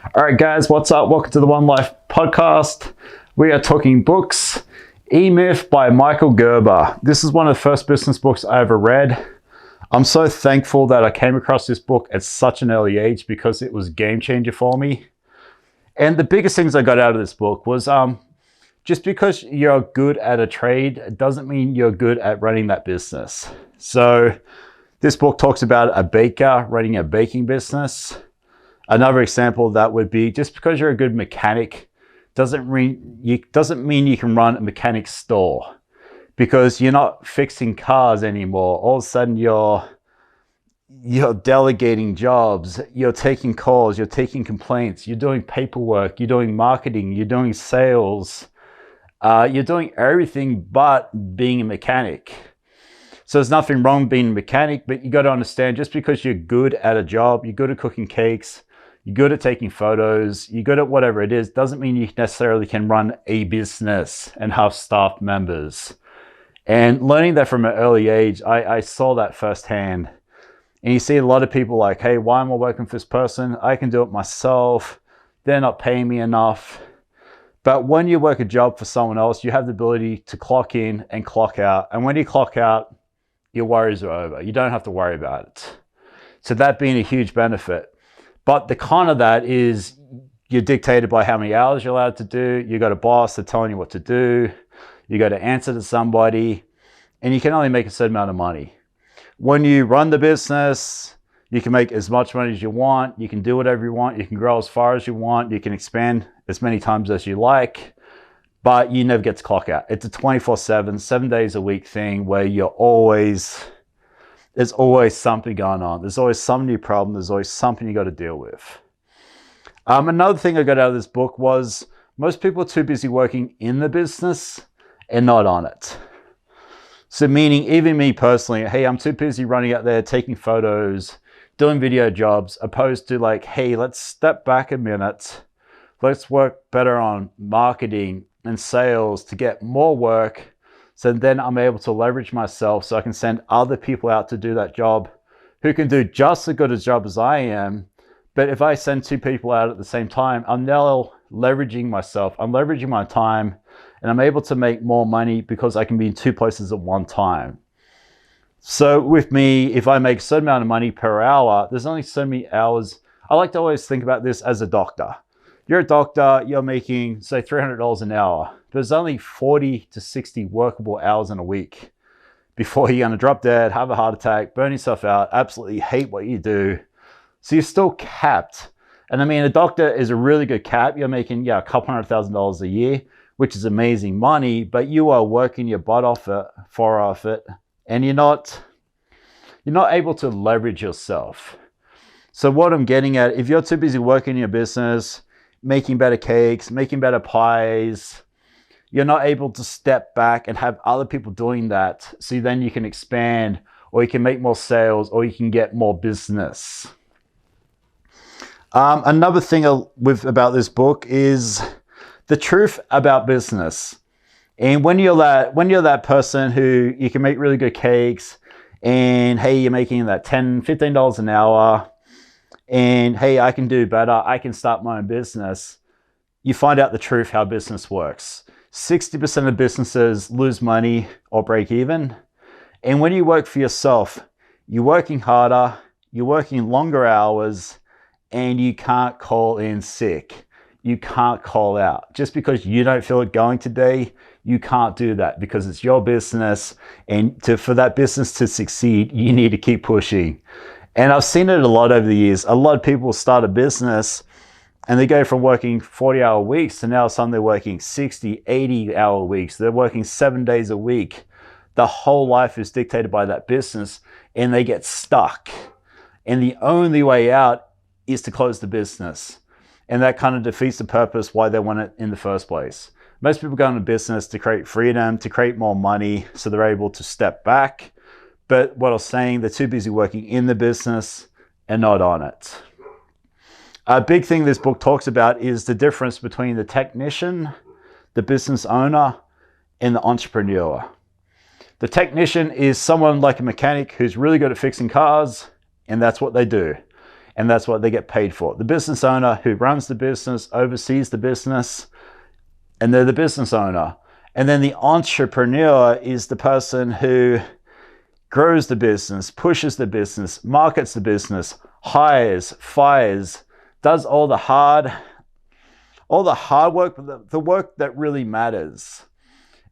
All right, guys, what's up? Welcome to the Onelife Podcast. We are talking books. E-Myth by Michael Gerber. This is one of the first business books I ever read. I'm so thankful that I came across this book at such an early age because it was a game changer for me. And the biggest things I got out of this book was just because you're good at a trade doesn't mean you're good at running that business. So this book talks about a baker running a baking business. Another example of that would be just because you're a good mechanic doesn't mean you can run a mechanic store, because you're not fixing cars anymore. All of a sudden you're delegating jobs, you're taking calls, you're taking complaints, you're doing paperwork, you're doing marketing, you're doing sales, you're doing everything but being a mechanic. So there's nothing wrong being a mechanic, but you got to understand, just because you're good at a job, you're good at cooking cakes, you're good at taking photos, you're good at whatever it is, doesn't mean you necessarily can run a business and have staff members. And learning that from an early age, I saw that firsthand. And you see a lot of people like, hey, why am I working for this person? I can do it myself. They're not paying me enough. But when you work a job for someone else, you have the ability to clock in and clock out. And when you clock out, your worries are over. You don't have to worry about it. So that being a huge benefit. But the con of that is you're dictated by how many hours you're allowed to do. You got a boss that's telling you what to do. You got to answer to somebody, and you can only make a certain amount of money. When you run the business, you can make as much money as you want. You can do whatever you want. You can grow as far as you want. You can expand as many times as you like, but you never get to clock out. It's a 24/7, 7 days a week thing where there's always something going on. There's always some new problem. There's always something you got to deal with. Another thing I got out of this book was most people are too busy working in the business and not on it. So meaning, even me personally, hey, I'm too busy running out there, taking photos, doing video jobs, opposed to like, hey, let's step back a minute. Let's work better on marketing and sales to get more work. So then I'm able to leverage myself so I can send other people out to do that job who can do just as good a job as I am. But if I send two people out at the same time, I'm now leveraging myself. I'm leveraging my time, and I'm able to make more money because I can be in two places at one time. So with me, if I make a certain amount of money per hour, there's only so many hours. I like to always think about this as a doctor. You're a doctor, you're making, say, $300 an hour. There's only 40 to 60 workable hours in a week before you're going to drop dead, have a heart attack, burn yourself out, absolutely hate what you do. So you're still capped. And I mean, a doctor is a really good cap. You're making, a couple $100,000 a year, which is amazing money, but you are working your butt off it, and you're not able to leverage yourself. So what I'm getting at, if you're too busy working in your business, making better cakes, making better pies, you're not able to step back and have other people doing that. So then you can expand, or you can make more sales, or you can get more business. Another thing about this book is the truth about business. And when you're that person who you can make really good cakes, and hey, you're making that $10, $15 an hour, and hey, I can do better, I can start my own business, you find out the truth how business works. 60% of businesses lose money or break even. And when you work for yourself, you're working harder, you're working longer hours, and you can't call in sick. You can't call out. Just because you don't feel like going today, you can't do that because it's your business. And for that business to succeed, you need to keep pushing. And I've seen it a lot over the years. A lot of people start a business and they go from working 40-hour weeks to now suddenly they're working 60, 80-hour weeks. They're working 7 days a week. The whole life is dictated by that business, and they get stuck. And the only way out is to close the business. And that kind of defeats the purpose why they want it in the first place. Most people go into business to create freedom, to create more money, so they're able to step back. But what I was saying, they're too busy working in the business and not on it. A big thing this book talks about is the difference between the technician, the business owner, and the entrepreneur. The technician is someone like a mechanic who's really good at fixing cars, and that's what they do. and that's what they get paid for. The business owner who runs the business, oversees the business, and they're the business owner. And then the entrepreneur is the person who grows the business, pushes the business, markets the business, hires, fires, does all the hard work, the work that really matters.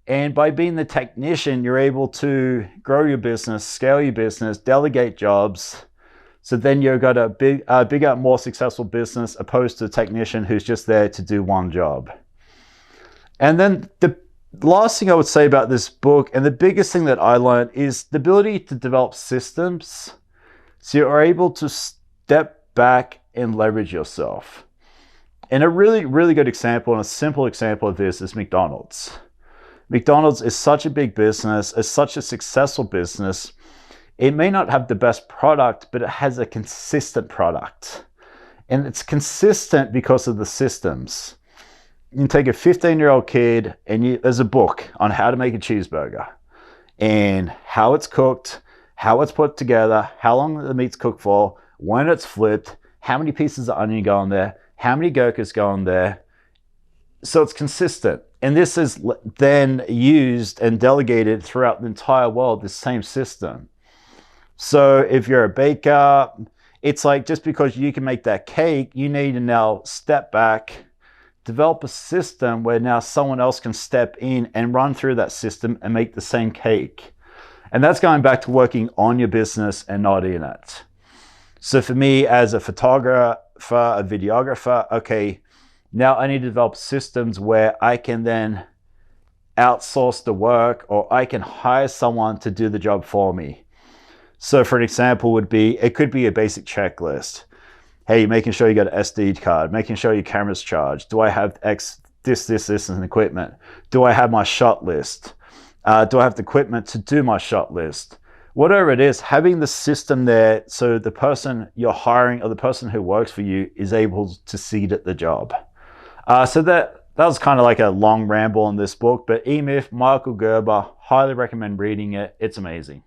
And by being the technician, you're able to grow your business, scale your business, delegate jobs. So then you've got a bigger, more successful business opposed to a technician who's just there to do one job. And then the last thing I would say about this book, and the biggest thing that I learned, is the ability to develop systems so you're able to step back and leverage yourself. And a really, really good example, and a simple example of this, is McDonald's. McDonald's is such a big business, is such a successful business. It may not have the best product, but it has a consistent product. And it's consistent because of the systems. You can take a 15-year-old kid and there's a book on how to make a cheeseburger and how it's cooked, how it's put together, how long the meat's cooked for, when it's flipped, how many pieces of onion go in there, how many gherkins go in there. So it's consistent. And this is then used and delegated throughout the entire world, the same system. So if you're a baker, it's like, just because you can make that cake, you need to now step back, develop a system where now someone else can step in and run through that system and make the same cake. And that's going back to working on your business and not in it. So for me, as a photographer, a videographer, okay, now I need to develop systems where I can then outsource the work, or I can hire someone to do the job for me. So for an example would be, it could be a basic checklist. Hey, making sure you got an SD card, making sure your camera's charged. Do I have this and equipment? Do I have my shot list? Do I have the equipment to do my shot list? Whatever it is, having the system there so the person you're hiring or the person who works for you is able to succeed at the job. So that was kind of like a long ramble on this book, but E-Myth, Michael Gerber, highly recommend reading it. It's amazing.